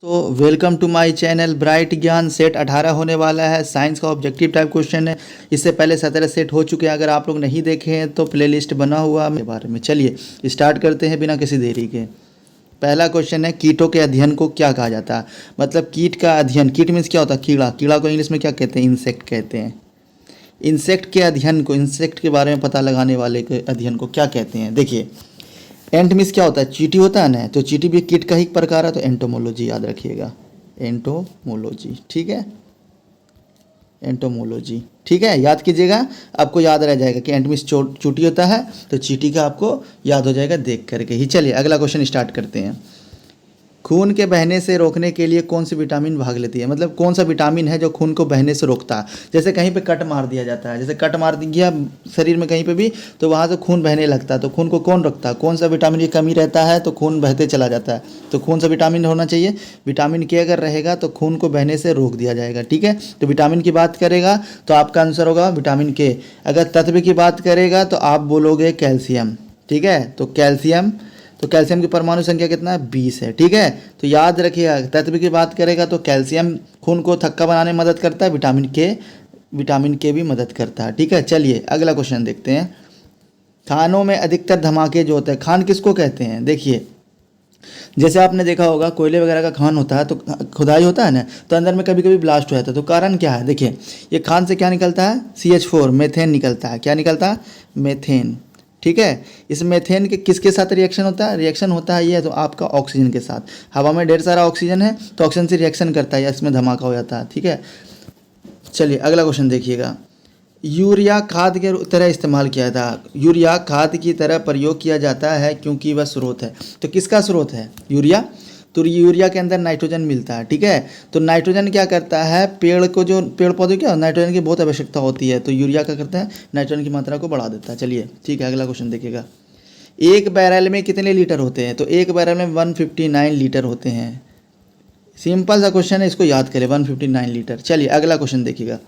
तो welcome to my channel bright Gyan. Set 18 होने वाला है, साइंस का ऑब्जेक्टिव टाइप क्वेश्चन है। इससे पहले 17 सेट हो चुके हैं, अगर आप लोग नहीं देखे हैं तो प्लेलिस्ट बना हुआ है बारे में। चलिए स्टार्ट करते हैं बिना किसी देरी के। पहला क्वेश्चन है, कीटों के अध्ययन को क्या कहा जाता है? मतलब कीट का अध्ययन, कीट मीन्स क्या होता है? कीड़ा। कीड़ा को इंग्लिश में क्या कहते हैं? इंसेक्ट कहते हैं। इंसेक्ट के अध्ययन को, इंसेक्ट के बारे में पता लगाने वाले के अध्ययन को क्या कहते हैं? देखिए, एंट मीन्स क्या होता है? चींटी होता है ना, तो चींटी भी कीट का ही प्रकार है, तो एंटोमोलॉजी याद रखिएगा। एंटोमोलॉजी, ठीक है, एंटोमोलॉजी, ठीक है, याद कीजिएगा, आपको याद रह जाएगा कि एंट मीन्स चूंटी होता है, तो चींटी का आपको याद हो जाएगा देख करके ही। चलिए अगला क्वेश्चन स्टार्ट करते हैं। खून के बहने से रोकने के लिए कौन सी विटामिन भाग लेती है? मतलब कौन सा विटामिन है जो खून को बहने से रोकता है? जैसे कहीं पे कट मार दिया जाता है, जैसे कट मार दिया शरीर में कहीं पे भी, तो वहाँ से खून बहने लगता है, तो खून को कौन रोकता है? कौन सा विटामिन की कमी रहता है तो खून बहते चला जाता है? तो कौन सा विटामिन होना चाहिए? विटामिन के अगर रहेगा तो खून को बहने से रोक दिया जाएगा, ठीक है। तो विटामिन की बात करेगा तो आपका आंसर होगा विटामिन के। अगर तत्व की बात करेगा तो आप बोलोगे कैल्शियम, ठीक है। तो कैल्शियम, तो कैल्शियम की परमाणु संख्या कितना है? 20 है, ठीक है। तो याद रखिएगा, तत्व की बात करेगा तो कैल्शियम खून को थक्का बनाने में मदद करता है, विटामिन के भी मदद करता है, ठीक है। चलिए अगला क्वेश्चन देखते हैं। खानों में अधिकतर धमाके जो होते हैं, खान किसको कहते हैं? देखिए, जैसे आपने देखा होगा कोयले वगैरह का खान होता है तो खुदाई होता है ना, तो अंदर में कभी कभी ब्लास्ट हो जाता है, तो कारण क्या है? देखिए, ये खान से क्या निकलता है? CH4 मेथेन निकलता है। क्या निकलता है? मेथेन, ठीक है। इस मेथेन के किसके साथ रिएक्शन होता है? रिएक्शन होता है ये तो आपका ऑक्सीजन के साथ। हवा में ढेर सारा ऑक्सीजन है तो ऑक्सीजन से रिएक्शन करता है, इसमें धमाका हो जाता है, ठीक है। चलिए अगला क्वेश्चन देखिएगा। यूरिया खाद के तरह इस्तेमाल किया था, यूरिया खाद की तरह प्रयोग किया जाता है क्योंकि वह स्रोत है। तो किसका स्रोत है? यूरिया। तो यूरिया के अंदर नाइट्रोजन मिलता है, ठीक है। तो नाइट्रोजन क्या करता है? पेड़ को, जो पेड़ पौधे क्या नाइट्रोजन की बहुत आवश्यकता होती है, तो यूरिया क्या करता है? नाइट्रोजन की मात्रा को बढ़ा देता है। चलिए ठीक है, अगला क्वेश्चन देखिएगा। एक बैरल में कितने लीटर होते हैं? तो एक बैरल में 159 लीटर होते हैं। सिंपल सा क्वेश्चन है, इसको याद करें, 159 लीटर। चलिए अगला क्वेश्चन देखिएगा।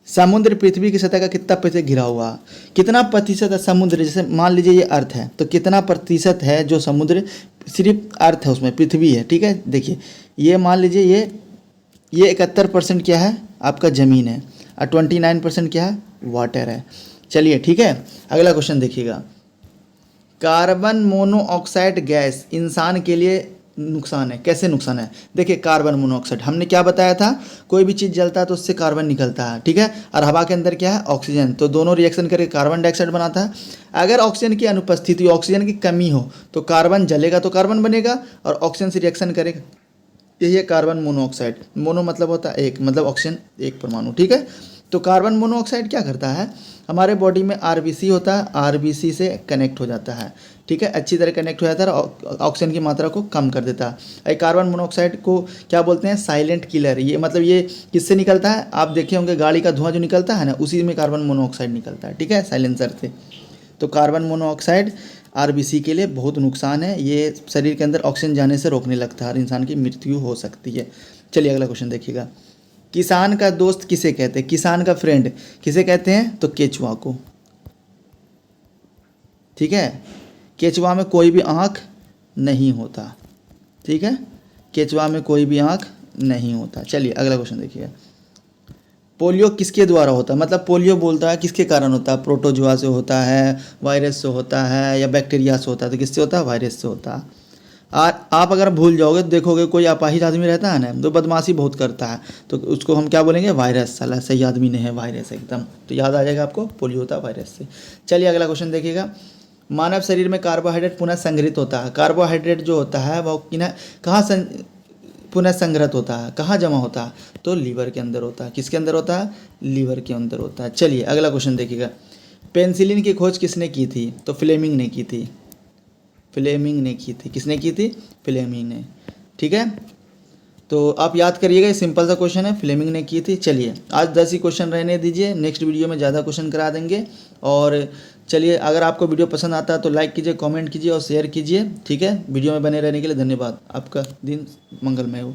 समुद्र पृथ्वी की सतह का कितना प्रतिशत घिरा हुआ? कितना प्रतिशत है समुद्र? जैसे मान लीजिए ये अर्थ है, तो कितना प्रतिशत है जो समुद्र, सिर्फ अर्थ है उसमें, पृथ्वी है, ठीक है। देखिए, ये मान लीजिए ये 71% क्या है? आपका ज़मीन है, और 29% क्या है? वाटर है। चलिए ठीक है, अगला क्वेश्चन देखिएगा। कार्बन मोनोऑक्साइड गैस इंसान के लिए नुकसान है। कैसे नुकसान है? देखिए, कार्बन मोनोऑक्साइड हमने क्या बताया था? कोई भी चीज़ जलता है तो उससे कार्बन निकलता है, ठीक है। और हवा के अंदर क्या है? ऑक्सीजन। तो दोनों रिएक्शन करके कार्बन डाइऑक्साइड बनाता है। अगर ऑक्सीजन की अनुपस्थिति, ऑक्सीजन की कमी हो तो कार्बन जलेगा तो कार्बन बनेगा, और ऑक्सीजन से रिएक्शन करेगा, यही है कार्बन मोनोऑक्साइड। मोनो मतलब होता है एक, मतलब ऑक्सीजन एक परमाणु, ठीक है। तो कार्बन मोनोऑक्साइड क्या करता है? हमारे बॉडी में RBC होता है, RBC से कनेक्ट हो जाता है, ठीक है, अच्छी तरह कनेक्ट हो जाता है और ऑक्सीजन की मात्रा को कम कर देता है। कार्बन मोनोऑक्साइड को क्या बोलते हैं? Silent killer. ये मतलब ये किससे निकलता है? आप देखे होंगे गाड़ी का धुआं जो निकलता है ना, उसी में कार्बन मोनोऑक्साइड निकलता है, ठीक है, साइलेंसर से। तो कार्बन मोनोऑक्साइड RBC के लिए बहुत नुकसान है, ये शरीर के अंदर ऑक्सीजन जाने से रोकने लगता है और इंसान की मृत्यु हो सकती है। चलिए अगला क्वेश्चन देखिएगा। किसान का दोस्त किसे कहते हैं? किसान का फ्रेंड किसे कहते हैं? तो केचुआ को, ठीक है। केचुआ में कोई भी आँख नहीं होता, ठीक है, केचुआ में कोई भी आँख नहीं होता। चलिए अगला क्वेश्चन देखिएगा। पोलियो किसके द्वारा होता है? मतलब पोलियो बोलता है किसके कारण होता है? प्रोटोजुआ से होता है, वायरस से होता है, या बैक्टीरिया से होता है? तो किससे होता है? वायरस से होता है। और आप अगर भूल जाओगे तो देखोगे कोई अपाहिज आदमी रहता है ना, तो बदमाशी बहुत करता है, तो उसको हम क्या बोलेंगे? वायरस। साला सही आदमी नहीं है, वायरस एकदम। तो याद आ जाएगा आपको, पोलियो होता है वायरस से। चलिए अगला क्वेश्चन देखिएगा। मानव शरीर में कार्बोहाइड्रेट पुनः संग्रहित होता है। कार्बोहाइड्रेट जो होता है वो कहाँ पुनः संग्रहित होता है, कहाँ जमा होता है? तो लीवर के अंदर होता है। किसके अंदर होता है? लीवर के अंदर होता है। चलिए अगला क्वेश्चन देखिएगा। पेंसिलिन की खोज किसने की थी? तो फ्लेमिंग ने की थी, फ्लेमिंग ने की थी। किसने की थी? फ्लेमिंग ने, ठीक है। तो आप याद करिएगा, ये सिंपल सा क्वेश्चन है, फ्लेमिंग ने की थी। चलिए आज 10 ही क्वेश्चन रहने दीजिए, नेक्स्ट वीडियो में ज़्यादा क्वेश्चन करा देंगे। और चलिए, अगर आपको वीडियो पसंद आता है तो लाइक कीजिए, कमेंट कीजिए और शेयर कीजिए, ठीक है। वीडियो में बने रहने के लिए धन्यवाद। आपका दिन मंगलमय हो।